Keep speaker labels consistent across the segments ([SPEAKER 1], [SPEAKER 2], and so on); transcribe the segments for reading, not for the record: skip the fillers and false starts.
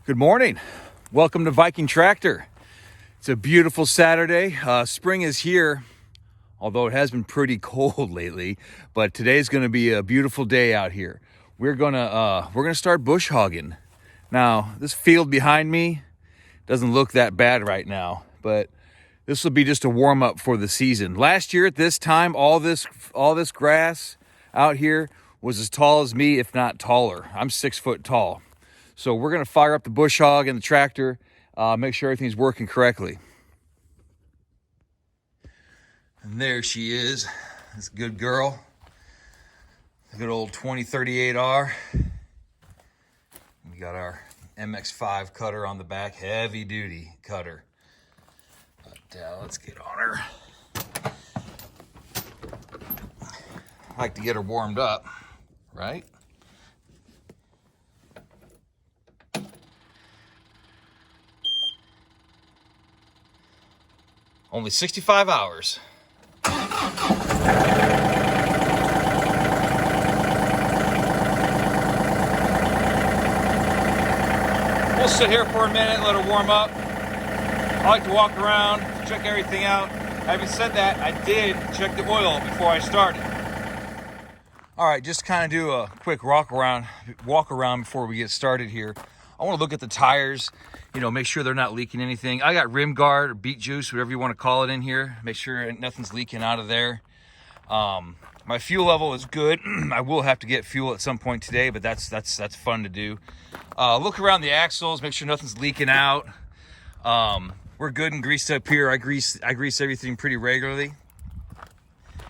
[SPEAKER 1] Good morning. Welcome to Viking Tractor. It's a beautiful Saturday. Spring is here, although it has been pretty cold lately. But today's going to be a beautiful day out here. We're gonna start bush hogging. Now, this field behind me doesn't look that bad right now, but this will be just a warm up for the season. Last year at this time, all this grass out here was as tall as me, if not taller. I'm 6 foot tall. So we're gonna fire up the bush hog and the tractor, make sure everything's working correctly. And there she is, this good girl, a good old 2038R. We got our MX5 cutter on the back, heavy duty cutter. But let's get on her. I like to get her warmed up, right? Only 65 hours. We'll sit here for a minute, let her warm up. I like to walk around, check everything out. Having said that, I did check the oil before I started. All right, just kind of do a quick walk around before we get started here. I want to look at the tires, make sure they're not leaking anything. I got rim guard or beet juice, whatever you want to call it, in here. Make sure nothing's leaking out of there. My fuel level is good. I will have to get fuel at some point today, but that's fun to do. Look around the axles, make sure nothing's leaking out. We're good and greased up here. I grease everything pretty regularly.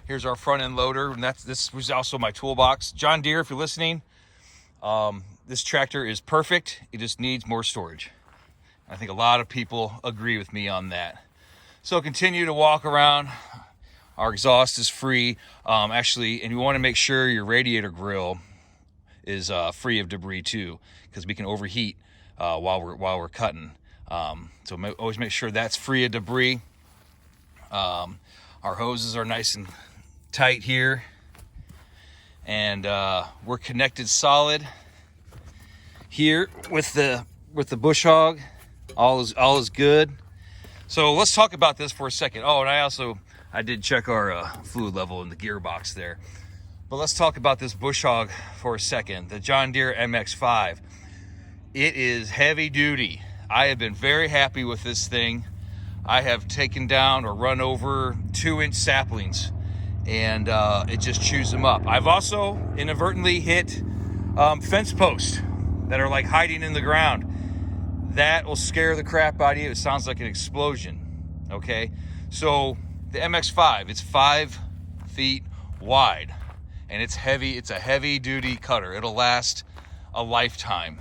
[SPEAKER 1] Here's our front end loader, and this was also my toolbox. John Deere, if you're listening, this tractor is perfect. It just needs more storage. I think a lot of people agree with me on that. So continue to walk around. Our exhaust is free, actually, and you want to make sure your radiator grill is free of debris too, because we can overheat while we're cutting. So always make sure that's free of debris. Our hoses are nice and tight here, and we're connected solid here with the bush hog. All is good. So let's talk about this for a second. Oh, and I did check our fluid level in the gearbox there. But let's talk about this bush hog for a second. The John Deere MX5. It is heavy duty. I have been very happy with this thing. I have taken down or run over 2-inch saplings, and it just chews them up. I've also inadvertently hit fence posts that are like hiding in the ground. That will scare the crap out of you. It sounds like an explosion. Okay, so the MX5, it's 5 feet wide, and it's heavy. It's a heavy duty cutter. It'll last a lifetime.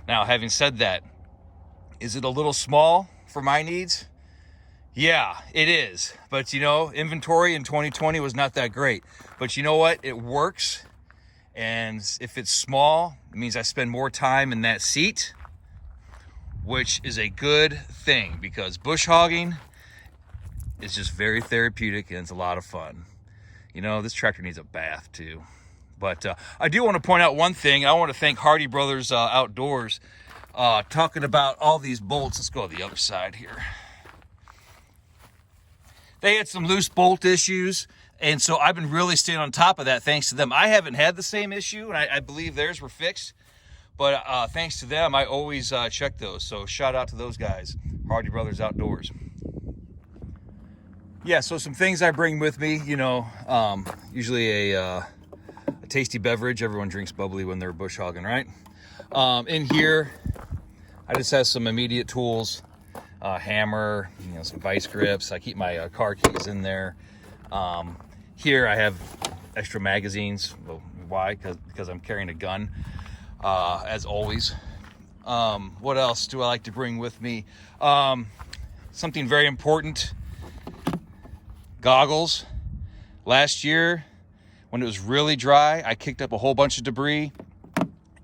[SPEAKER 1] Now, having said that, is it a little small for my needs? Yeah, it is. But inventory in 2020 was not that great. But you know what? It works. And if it's small, it means I spend more time in that seat, which is a good thing, because bush hogging is just very therapeutic and it's a lot of fun. This tractor needs a bath too. But I do want to point out one thing. I want to thank Hardy Brothers Outdoors. Talking about all these bolts. Let's go to the other side here. They had some loose bolt issues, and so I've been really staying on top of that thanks to them. I haven't had the same issue, and I believe theirs were fixed. But thanks to them, I always check those. So shout out to those guys, Hardy Brothers Outdoors. Yeah, so some things I bring with me, usually a tasty beverage. Everyone drinks bubbly when they're bush hogging, right? In here, I just have some immediate tools, hammer, some vice grips. I keep my car keys in there. Here I have extra magazines. Well, why? Because I'm carrying a gun, as always. What else do I like to bring with me? Something very important. Goggles. Last year, when it was really dry, I kicked up a whole bunch of debris,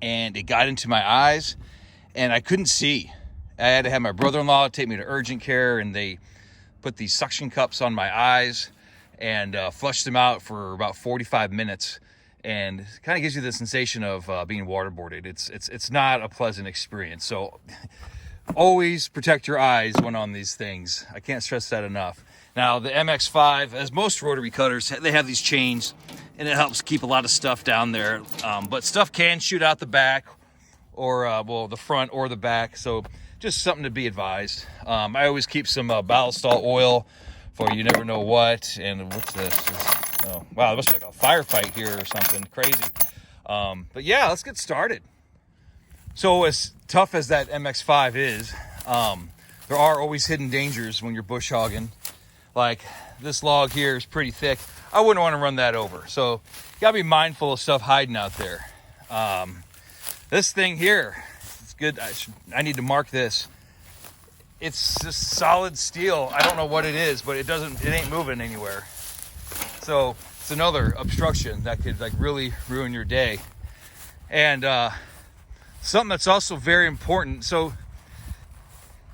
[SPEAKER 1] and it got into my eyes, and I couldn't see. I had to have my brother-in-law take me to urgent care, and they put these suction cups on my eyes and flushed them out for about 45 minutes. and it kind of gives you the sensation of being waterboarded. It's not a pleasant experience. So always protect your eyes when on these things. I can't stress that enough. Now the MX5, as most rotary cutters, they have these chains, and it helps keep a lot of stuff down there. But stuff can shoot out the back, or well, the front or the back. So just something to be advised. I always keep some ballast oil for you never know what. And what's this? Oh, wow, it must be like a firefight here or something crazy. But yeah, let's get started. So as tough as that MX5 is, there are always hidden dangers when you're bush hogging. Like this log here is pretty thick. I wouldn't want to run that over. So you gotta be mindful of stuff hiding out there. This thing here, it's good. I need to mark this. It's just solid steel. I don't know what it is, but it ain't moving anywhere. So it's another obstruction that could like really ruin your day. And something that's also very important. So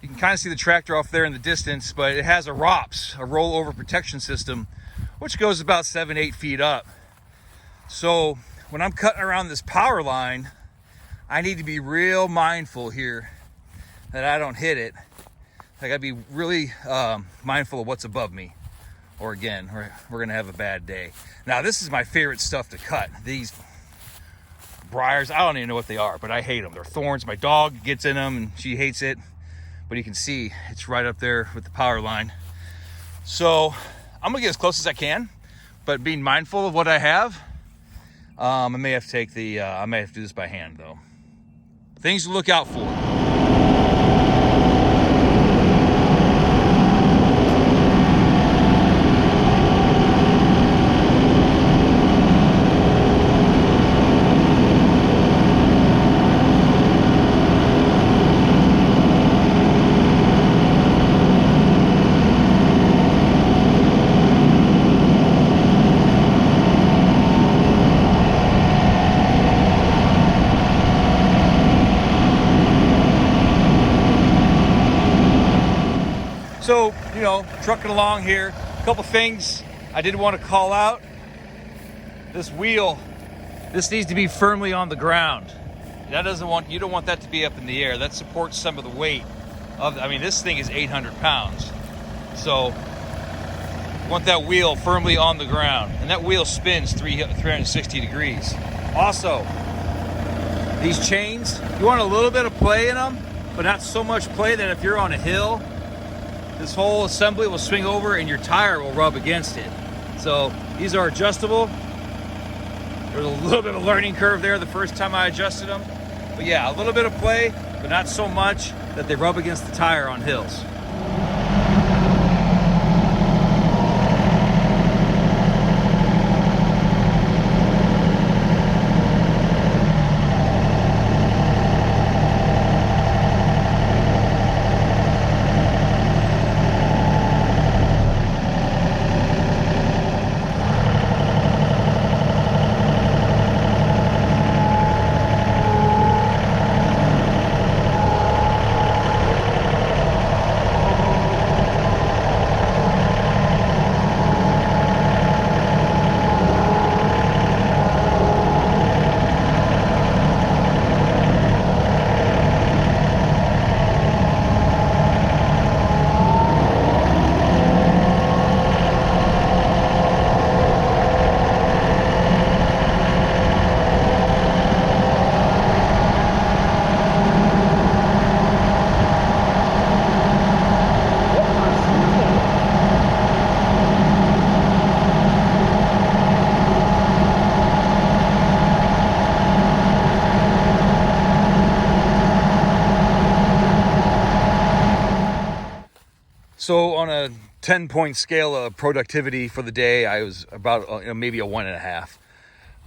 [SPEAKER 1] you can kind of see the tractor off there in the distance, but it has a ROPS, a rollover protection system, which goes about 7-8 feet up. So when I'm cutting around this power line, I need to be real mindful here that I don't hit it. I gotta be really mindful of what's above me, or again, we're gonna have a bad day. Now this is my favorite stuff to cut. These briars, I don't even know what they are, but I hate them. They're thorns. My dog gets in them and she hates it. But you can see it's right up there with the power line. So I'm gonna get as close as I can, but being mindful of what I have. I may have to take I may have to do this by hand though. Things to look out for. So, you know, trucking along here, a couple things I did want to call out. This wheel, this needs to be firmly on the ground. You don't want that to be up in the air. That supports some of the weight of, I mean, this thing is 800 pounds. So you want that wheel firmly on the ground, and that wheel spins 360 degrees. Also, these chains, you want a little bit of play in them, but not so much play that if you're on a hill, this whole assembly will swing over and your tire will rub against it. So these are adjustable. There's a little bit of a learning curve there the first time I adjusted them. But yeah, a little bit of play, but not so much that they rub against the tire on hills. So on a 10-point scale of productivity for the day, I was about maybe a 1.5.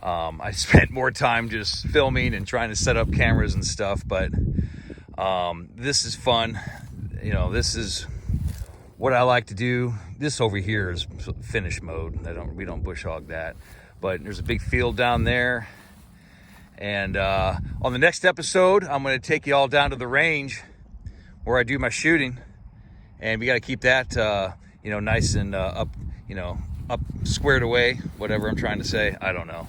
[SPEAKER 1] I spent more time just filming and trying to set up cameras and stuff, but this is fun. You know, this is what I like to do. This over here is finish mode. We don't bush hog that, but there's a big field down there. And on the next episode, I'm going to take you all down to the range where I do my shooting. And we got to keep that, nice and up, up squared away, whatever I'm trying to say. I don't know.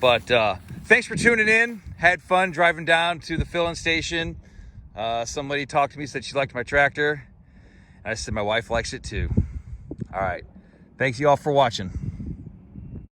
[SPEAKER 1] But thanks for tuning in. Had fun driving down to the filling station. Somebody talked to me, said she liked my tractor. I said my wife likes it too. All right. Thanks you all for watching.